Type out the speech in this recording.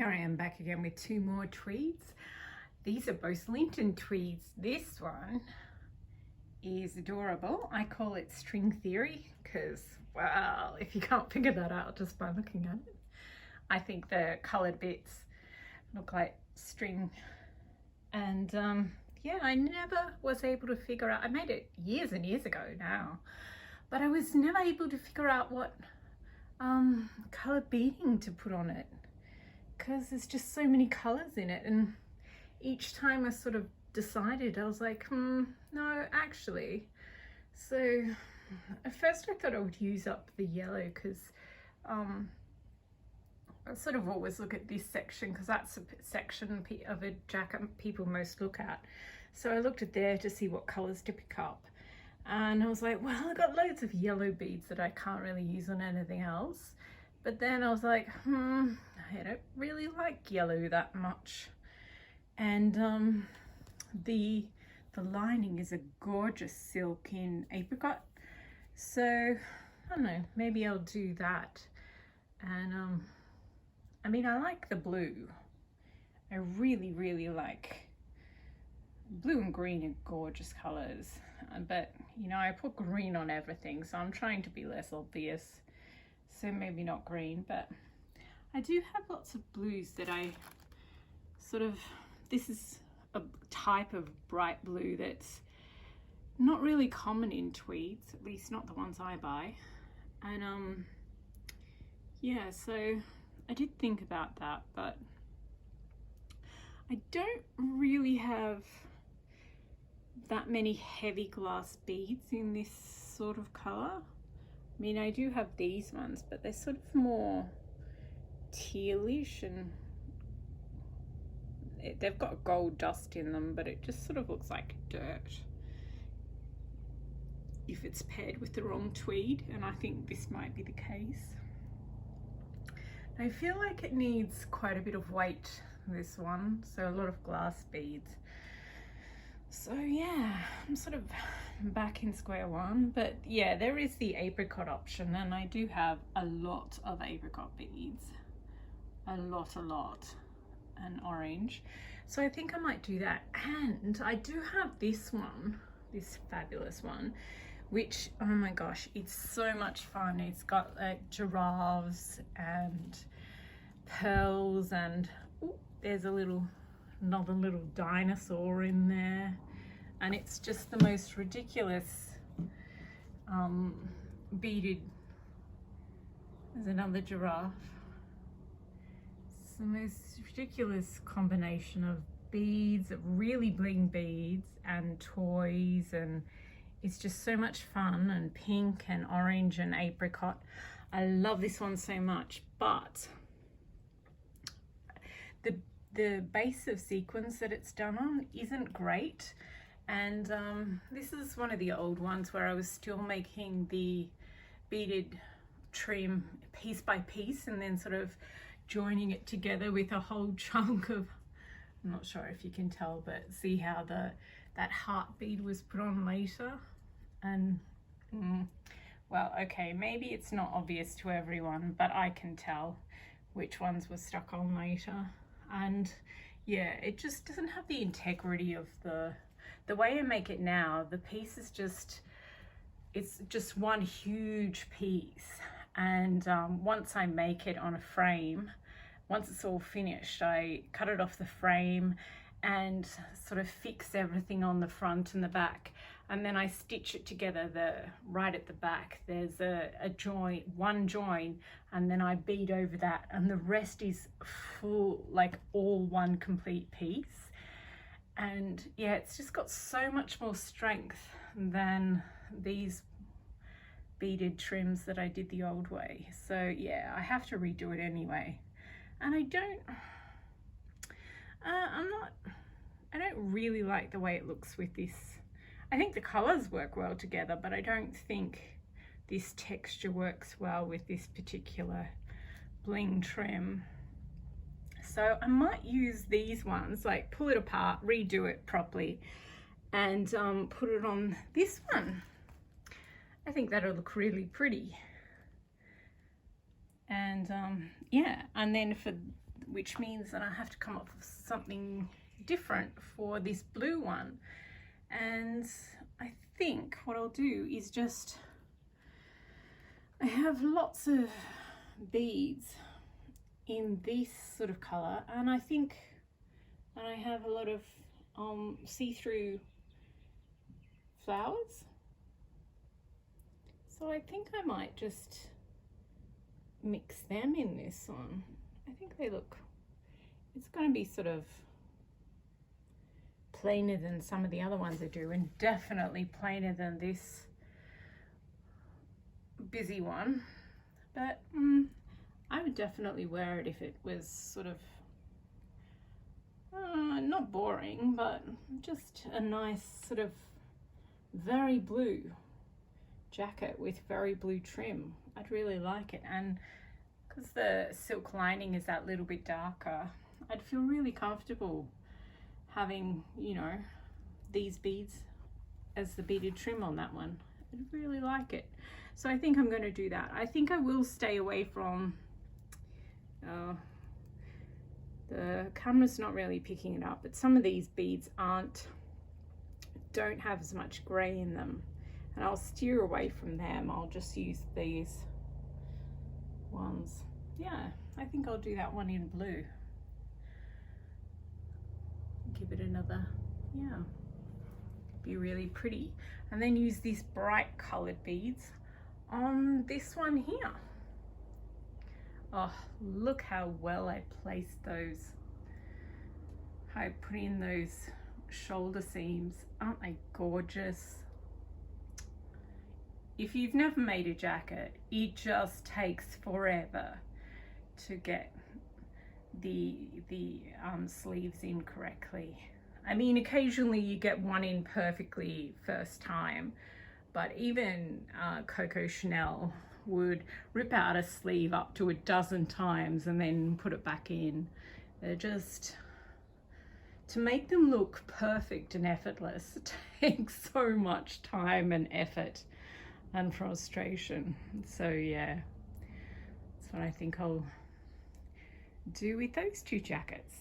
Here I am back again with two more tweeds. These are both Linton tweeds. This one is adorable. I call it String Theory because, well, if you can't figure that out just by looking at it, I think the coloured bits look like string. And yeah, I never was able to figure out, I made it years and years ago now, but I was never able to figure out what colour beading to put on it, because there's just so many colours in it, and each time I sort of decided, I was like, no, actually. So at first I thought I would use up the yellow, because I sort of always look at this section because that's a section of a jacket people most look at. So I looked at there to see what colours to pick up, and I was like, well, I got loads of yellow beads that I can't really use on anything else. But then I was like, I don't really like yellow that much. And the lining is a gorgeous silk in apricot. So I don't know, maybe I'll do that. And I mean, I like the blue. I really, really like blue and green are gorgeous colors. But you know, I put green on everything, so I'm trying to be less obvious. So maybe not green, but I do have lots of blues that I sort of, this is a type of bright blue that's not really common in tweeds, at least not the ones I buy. And yeah, so I did think about that, but I don't really have that many heavy glass beads in this sort of color. I mean, I do have these ones, but they're sort of more tealish, and they've got gold dust in them, but it just sort of looks like dirt if it's paired with the wrong tweed, and I think this might be the case. I feel like it needs quite a bit of weight, this one, so a lot of glass beads. So yeah, I'm sort of back in square one, but yeah, there is the apricot option, and I do have a lot of apricot beads, a lot, and orange. So I think I might do that. And I do have this one, this fabulous one, which, oh my gosh, it's so much fun. It's got like giraffes and pearls, and ooh, there's another little dinosaur in there, and it's just the most ridiculous beaded. There's another giraffe. It's the most ridiculous combination of beads, really bling beads, and toys, and it's just so much fun, and pink and orange and apricot. I love this one so much, but the base of sequins that it's done on isn't great. And this is one of the old ones where I was still making the beaded trim piece by piece and then sort of joining it together with a whole chunk of, I'm not sure if you can tell, but see how that heart bead was put on later. And well, okay, maybe it's not obvious to everyone, but I can tell which ones were stuck on later. And yeah, it just doesn't have the integrity of the way I make it now. The piece is it's just one huge piece. And once I make it on a frame, once it's all finished, I cut it off the frame and sort of fix everything on the front and the back, and then I stitch it together. Right at the back there's a join, one join, and then I bead over that, and the rest is full, like all one complete piece. And yeah, it's just got so much more strength than these beaded trims that I did the old way. So yeah, I have to redo it anyway. And I don't really like the way it looks with this. I think the colors work well together, but I don't think this texture works well with this particular bling trim. So I might use these ones, like pull it apart, redo it properly, and put it on this one. I think that'll look really pretty. And yeah, and then for which means that I have to come up with something different for this blue one. And I think what I'll do is just, I have lots of beads in this sort of color, and I think that I have a lot of see-through flowers. So I think I might just mix them in this one. I think they look, it's going to be sort of plainer than some of the other ones I do, and definitely plainer than this busy one, but I would definitely wear it if it was sort of not boring, but just a nice sort of very blue jacket with very blue trim. I'd really like it, and because the silk lining is that little bit darker, I'd feel really comfortable having, you know, these beads as the beaded trim on that one. I'd really like it. So I think I'm going to do that. I think I will stay away from the camera's not really picking it up, but some of these beads don't have as much grey in them, and I'll steer away from them. I'll just use these ones. Yeah, I think I'll do that one in blue. Give it another, yeah, be really pretty. And then use these bright colored beads on this one here. Oh, look how well I placed those. I put in those shoulder seams. Aren't they gorgeous? If you've never made a jacket, it just takes forever to get the sleeves in correctly. I mean, occasionally you get one in perfectly first time, but even Coco Chanel would rip out a sleeve up to a dozen times and then put it back in. They're just, to make them look perfect and effortless, it takes so much time and effort and frustration. So yeah, that's what I think I'll do with those two jackets.